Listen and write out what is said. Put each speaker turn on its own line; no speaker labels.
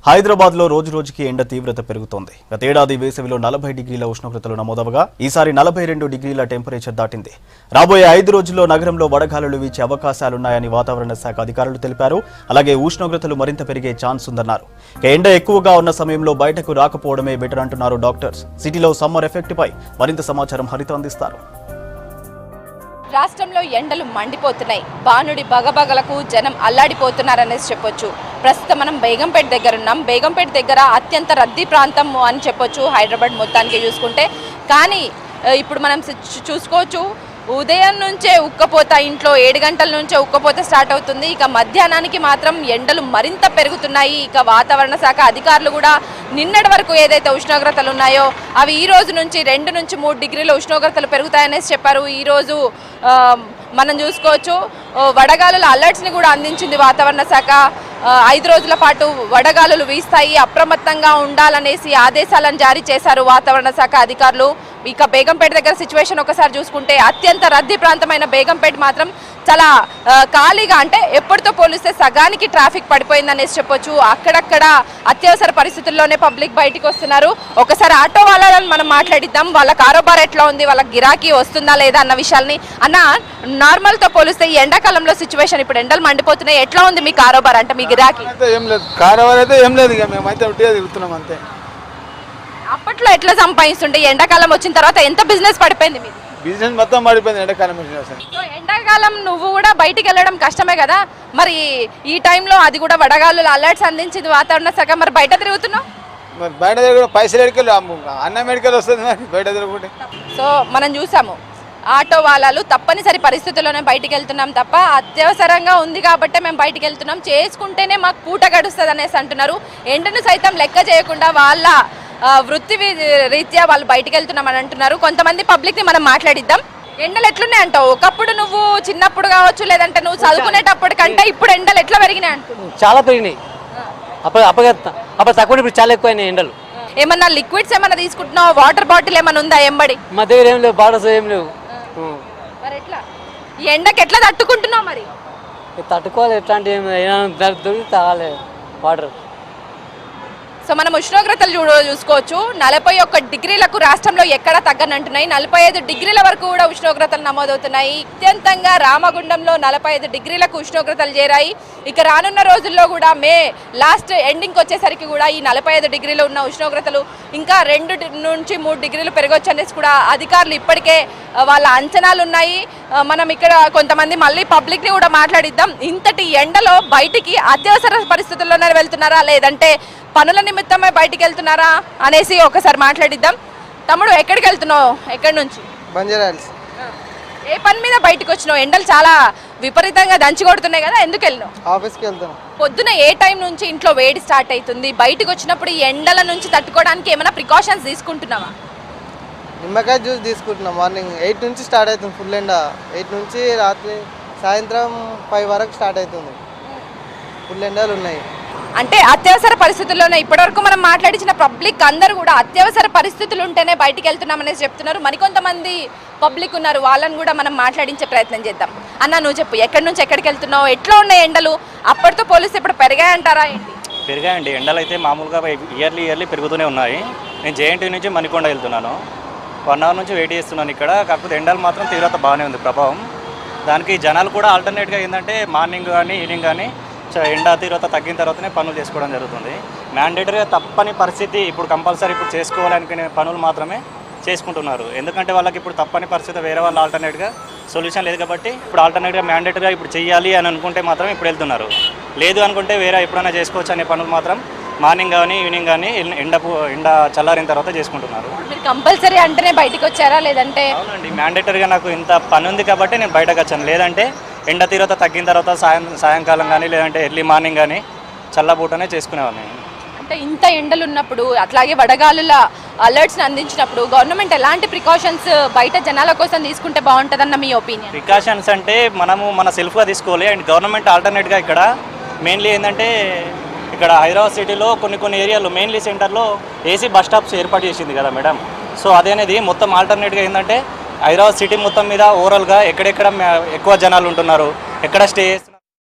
హైదరాబాద్లో రోజు రోజుకి ఎండ తీవ్రత పెరుగుతోంది. గతేడాది వేసవిలో 40 డిగ్రీల ఉష్ణోగ్రతలు నమోదవగా ఈసారి 42 డిగ్రీల టెంపరేచర్ దాటింది. రాబోయే 5 రోజుల్లో నగరంలో వడగాలులు వీచే అవకాశాలున్నాయని వాతావరణ శాఖ అధికారులు తెలిపారు. అలాగే ఉష్ణోగ్రతలు మరింత పెరిగే ఛాన్స్ ఉందన్నారు. ఎండ ఎక్కువగా ఉన్న సమయంలో బయటకు రాకపోవడమే బెటర్ అంటున్నారు డాక్టర్స్. సిటీలో సమ్మర్ ఎఫెక్ట్ పై మరింత సమాచారం హరిత అందిస్తారు.
రాష్ట్రంలో ఎండలు మండిపోతున్నాయి. బానుడి బగబగలకు జనం అల్లాడిపోతున్నారనేసి చెప్పొచ్చు. ప్రస్తుతం మనం బేగంపేట దగ్గర ఉన్నాం. బేగంపేట దగ్గర అత్యంత రద్దీ ప్రాంతం అని చెప్పొచ్చు హైదరాబాద్ మొత్తానికి చూసుకుంటే. కానీ ఇప్పుడు మనం చూసుకోవచ్చు, ఉదయం నుంచే ఉక్కపోత, ఇంట్లో 7 గంటల నుంచే ఉక్కపోత స్టార్ట్ అవుతుంది. ఇక మధ్యాహ్నానికి మాత్రం ఎండలు మరింత పెరుగుతున్నాయి. ఇక వాతావరణ శాఖ అధికారులు కూడా నిన్నటి వరకు ఏదైతే ఉష్ణోగ్రతలు ఉన్నాయో అవి ఈ రోజు నుంచి 2 నుంచి 3 డిగ్రీల ఉష్ణోగ్రతలు పెరుగుతాయనేసి చెప్పారు. ఈరోజు మనం చూసుకోవచ్చు, వడగాలుల అలర్ట్స్ని కూడా అందించింది వాతావరణ శాఖ. 5 రోజుల పాటు వడగాలులు వీస్తాయి, అప్రమత్తంగా ఉండాలనేసి ఆదేశాలను జారీ చేశారు వాతావరణ శాఖ అధికారులు. ఇక బేగంపేట దగ్గర సిచ్యువేషన్ ఒకసారి చూసుకుంటే అత్యంత రద్దీ ప్రాంతమైన బేగంపేట మాత్రం చాలా ఖాళీగా, అంటే ఎప్పటితో పోలిస్తే సగానికి ట్రాఫిక్ పడిపోయిందనేసి చెప్పొచ్చు. అక్కడక్కడ అత్యవసర పరిస్థితుల్లోనే పబ్లిక్ బయటికి వస్తున్నారు. ఒకసారి ఆటో వాళ్ళని మనం మాట్లాడిద్దాం. వాళ్ళ కారోబార్ ఎట్లా ఉంది, వాళ్ళ గిరాకీ వస్తుందా లేదా అన్న విషయాల్ని. అన్న, నార్మల్తో పోలిస్తే ఈ ఎండాకాలంలో సిచ్యువేషన్, ఇప్పుడు ఎండలు మండిపోతున్నాయి, ఎట్లా ఉంది మీ కారోబార్, అంటే మీ గిరాకీ?
ఏం లేదు, కారోబార్ అయితే ఏం లేదు, ఇక మేమైతే ఒకటే తిరుగుతున్నాం అంతే.
అప్పట్లో ఎట్లా సంపాదిస్తుంటే ఎండాకాలం వచ్చిన తర్వాత ఎంత బిజినెస్ పడిపోయింది మీది?
బిజినెస్ మొత్తం పడిపోయింది ఎండాకాలం.
ఎండాకాలం నువ్వు కూడా బయటికి వెళ్ళడం కష్టమే కదా, మరి ఈ టైంలో అది కూడా వడగాలు అలర్ట్స్ అందించింది వాతావరణ శాఖ, మరి బయట తిరుగుతున్నావు?
మరి బయట తిరుగుడు పైసలు ఎడికెళ్ళి అన్న మెడికల్ వస్తుంది, మరి బయట తిరుగుకుంటే.
సో మనం చూసాము, ఆటో వాళ్ళు తప్పనిసరి పరిస్థితుల్లోనే బయటికి వెళ్తున్నాం తప్ప, అత్యవసరంగా ఉంది కాబట్టి మేము బయటికి వెళ్తున్నాం, చేసుకుంటేనే మాకు పూట గడుస్తుంది అనేసి అంటున్నారు. ఎండను సైతం లెక్క చేయకుండా వాళ్ళ వృత్తి రీత్యా వాళ్ళు బయటికి వెళ్తున్నామని అంటున్నారు. కొంతమంది పబ్లిక్ని మనం మాట్లాడిద్దాం. ఎండలు ఎట్లున్నాయి అంటావు? ఒకప్పుడు నువ్వు చిన్నప్పుడు కావచ్చు, లేదంటే నువ్వు చదువుకునేటప్పుడు కంటే ఇప్పుడు ఎండలు ఎట్లా పెరిగినాయి అంటున్నావు?
చాలా పెరిగినాయి. అప్పుడు తక్కువ, ఇప్పుడు చాలా ఎక్కువైనాయి ఎండలు.
ఏమన్నా లిక్విడ్స్ ఏమన్నా తీసుకుంటున్నావు? వాటర్ బాటిల్ ఏమన్నా ఉందా ఎంబడి?
మా దగ్గర ఏం లేవు, బాటిల్స్ ఏం లేవు.
మరి ఎట్లా ఈ ఎండకి ఎట్లా తట్టుకుంటున్నావు? మరి
తట్టుకోవాలి, ఎట్లాంటి దొరికి తాగాలి వాటర్.
సో మనం ఉష్ణోగ్రతలు చూసుకోవచ్చు, 41 డిగ్రీలకు రాష్ట్రంలో ఎక్కడా తగ్గనంటున్నాయి. 45 డిగ్రీల వరకు కూడా ఉష్ణోగ్రతలు నమోదవుతున్నాయి. అత్యంతంగా రామగుండంలో 45 డిగ్రీలకు ఉష్ణోగ్రతలు చేరాయి. ఇక రానున్న రోజుల్లో కూడా మే లాస్ట్ ఎండింగ్కి వచ్చేసరికి కూడా ఈ 45 డిగ్రీలు ఉన్న ఉష్ణోగ్రతలు ఇంకా 2 నుంచి 3 డిగ్రీలు పెరగొచ్చు అనేసి కూడా అధికారులు ఇప్పటికే వాళ్ళ అంచనాలు ఉన్నాయి. మనం ఇక్కడ కొంతమంది మళ్ళీ పబ్లిక్ని కూడా మాట్లాడిద్దాం. ఇంతటి ఎండలో బయటికి అత్యవసర పరిస్థితుల్లోనే వెళ్తున్నారా, లేదంటే పనుల నిమిత్తమే బయటికి వెళ్తున్నారా అనేసి ఒకసారి మాట్లాడిద్దాం. తమ్ముడు, ఎక్కడికి వెళ్తున్నావు? ఎక్కడి నుంచి?
బంజారాల్స్.
ఏ పని మీద బయటకు వచ్చినావు? ఎండలు చాలా విపరీతంగా దంచి కొడుతున్నాయి కదా, ఎందుకు వెళ్ళినావు?
ఆఫీస్కి వెళ్తాను.
పొద్దున ఏ టైం నుంచి ఇంట్లో వేడి స్టార్ట్ అవుతుంది? బయటకు వచ్చినప్పుడు ఈ ఎండల నుంచి తట్టుకోవడానికి ఏమైనా ప్రికాషన్స్ తీసుకుంటున్నావా?
నిమ్మకాయ జ్యూస్ తీసుకుంటున్నాం. మార్నింగ్ 8 నుంచి స్టార్ట్ అవుతుంది ఫుల్ ఎండ. 8 నుంచి రాత్రి సాయంత్రం 5 వరకు స్టార్ట్ అవుతుంది. ఫుల్ ఎండలు ఉన్నాయి.
అంటే అత్యవసర పరిస్థితుల్లోనే ఇప్పటివరకు మనం మాట్లాడించిన పబ్లిక్ అందరూ కూడా అత్యవసర పరిస్థితులు ఉంటేనే బయటికి వెళ్తున్నామనేసి చెప్తున్నారు. మరికొంతమంది పబ్లిక్ ఉన్నారు, వాళ్ళని కూడా మనం మాట్లాడించే ప్రయత్నం చేద్దాం. అన్న, నువ్వు చెప్పు, ఎక్కడి నుంచి ఎక్కడికి వెళ్తున్నావు? ఎట్లా ఉన్నాయి ఎండలు? అప్పటితో పోలిస్తే ఇప్పుడు పెరిగాయంటారా ఏంటి?
పెరిగాయండి. ఎండలు అయితే మామూలుగా ఇయర్లీ పెరుగుతూనే ఉన్నాయి. నేను జేఎన్టీ నుంచి మణికొండ వెళ్తున్నాను. 1 అవర్ నుంచి వెయిట్ చేస్తున్నాను ఇక్కడ. కాకపోతే ఎండలు మాత్రం తీవ్రత బాగానే ఉంది ప్రభావం. దానికి జనాలు కూడా ఆల్టర్నేట్గా ఏంటంటే మార్నింగ్ కానీ ఈవినింగ్ కానీ ఎండ తీవ్రత తగ్గిన తర్వాతనే పనులు చేసుకోవడం జరుగుతుంది. మ్యాండేటరీగా తప్పని పరిస్థితి, ఇప్పుడు కంపల్సరీ ఇప్పుడు చేసుకోవాలనుకునే పనులు మాత్రమే చేసుకుంటున్నారు. ఎందుకంటే వాళ్ళకి ఇప్పుడు తప్పని పరిస్థితి, వేరే వాళ్ళు ఆల్టర్నేట్గా సొల్యూషన్ లేదు కాబట్టి ఇప్పుడు ఆల్టర్నేట్గా మ్యాండేటరీగా ఇప్పుడు చేయాలి అని అనుకుంటే మాత్రం ఇప్పుడు వెళ్తున్నారు. లేదు అనుకుంటే వేరే ఎప్పుడైనా చేసుకోవచ్చు అనే పనులు మాత్రం మార్నింగ్ కానీ ఈవినింగ్ కానీ ఎండ చల్లారిన తర్వాత చేసుకుంటున్నారు.
మీరు కంపల్సరీ అంటేనే బయటకు వచ్చారా, లేదంటే?
అవునండి, మ్యాండేటరీగా నాకు ఇంత పని ఉంది కాబట్టి నేను బయటకు వచ్చాను. లేదంటే ఎండ తీవ్రత తగ్గిన తర్వాత సాయంకాలం కానీ లేదంటే ఎర్లీ మార్నింగ్ కానీ చల్లబూటనే చేసుకునేవాడిని.
అంటే ఇంత ఎండలు ఉన్నప్పుడు, అట్లాగే వడగాలుల అలర్ట్స్ని అందించినప్పుడు గవర్నమెంట్ ఎలాంటి ప్రికాషన్స్ బయట జనాల కోసం తీసుకుంటే బాగుంటుందన్న మీ ఒపీనియన్?
ప్రికాషన్స్ అంటే మనము మన సెల్ఫ్గా తీసుకోవాలి. అండ్ గవర్నమెంట్ ఆల్టర్నేట్గా ఇక్కడ మెయిన్లీ ఏంటంటే, ఇక్కడ హైదరాబాద్ సిటీలో కొన్ని ఏరియాలో మెయిన్లీ సెంటర్లో ఏసీ బస్ స్టాప్స్ ఏర్పాటు చేసింది కదా మేడం. సో అదేనేది మొత్తం ఆల్టర్నేట్గా ఏంటంటే హైదరాబాద్ సిటీ మొత్తం మీద ఓవరాల్గా ఎక్కడెక్కడ ఎక్కువ జనాలు ఉంటున్నారు, ఎక్కడ స్టే